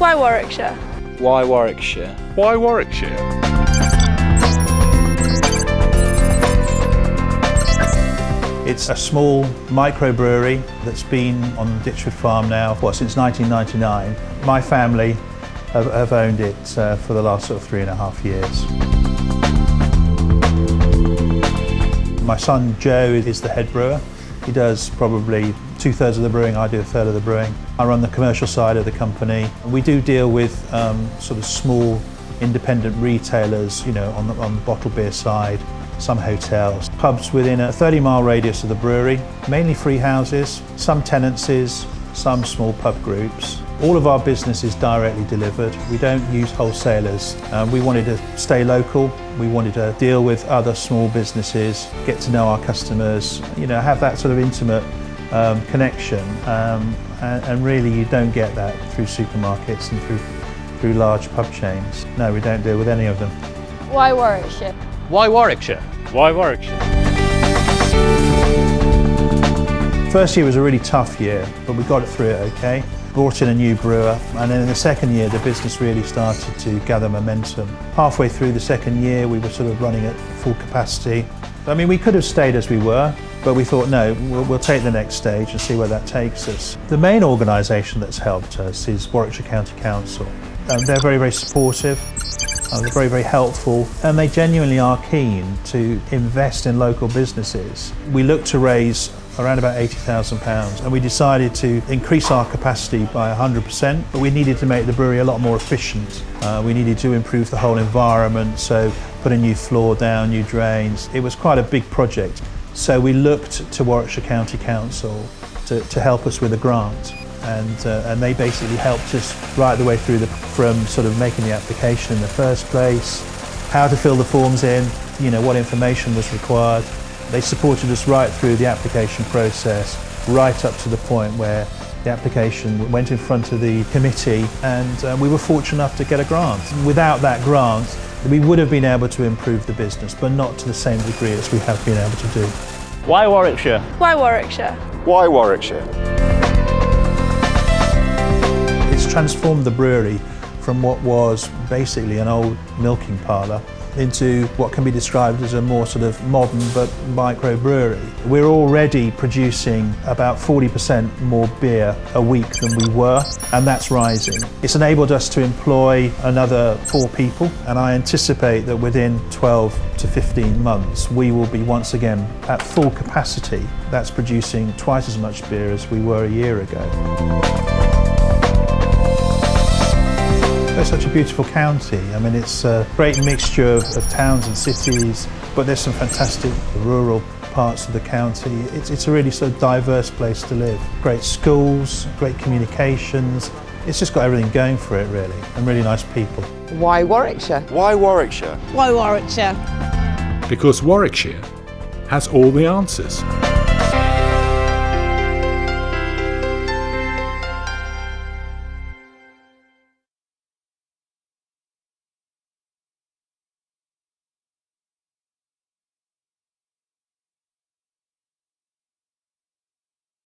Why Warwickshire? Why Warwickshire? Why Warwickshire? It's a small microbrewery that's been on the Ditchwood farm now since 1999. My family have owned it for the last sort of 3.5 years. My son Joe is the head brewer. He does probably 2/3 of the brewing, I do 1/3 of the brewing. I run the commercial side of the company. We do deal with sort of small independent retailers, you know, on the bottled beer side, some hotels, pubs within a 30-mile radius of the brewery, mainly free houses, some tenancies, some small pub groups. All of our business is directly delivered. We don't use wholesalers. We wanted to stay local. We wanted to deal with other small businesses, get to know our customers, you know, have that sort of intimate connection. And really you don't get that through supermarkets and through large pub chains. No, we don't deal with any of them. Why Warwickshire? Why Warwickshire? Why Warwickshire? First year was a really tough year, but we got it through it okay. Brought in a new brewer, and then in the second year the business really started to gather momentum. Halfway through the second year we were sort of running at full capacity. I mean, we could have stayed as we were, but we thought no, we'll take the next stage and see where that takes us. The main organisation that's helped us is Warwickshire County Council. They're very, very supportive. They're very, very helpful, and they genuinely are keen to invest in local businesses. We looked to raise around about £80,000, and we decided to increase our capacity by 100%, but we needed to make the brewery a lot more efficient. We needed to improve the whole environment, so put a new floor down, new drains. It was quite a big project. So we looked to Warwickshire County Council to help us with a grant. And they basically helped us right the way through from sort of making the application in the first place, how to fill the forms in, you know, what information was required. They supported us right through the application process, right up to the point where the application went in front of the committee, and we were fortunate enough to get a grant. Without that grant, we would have been able to improve the business, but not to the same degree as we have been able to do. Why Warwickshire? Why Warwickshire? Why Warwickshire? It's transformed the brewery from what was basically an old milking parlour into what can be described as a more sort of modern but micro-brewery. We're already producing about 40% more beer a week than we were, and that's rising. It's enabled us to employ another 4 people, and I anticipate that within 12 to 15 months we will be once again at full capacity. That's producing twice as much beer as we were a year ago. It's such a beautiful county. I mean, it's a great mixture of towns and cities, but there's some fantastic rural parts of the county. It's a really sort of diverse place to live. Great schools, great communications. It's just got everything going for it, really, and really nice people. Why Warwickshire? Why Warwickshire? Why Warwickshire? Because Warwickshire has all the answers.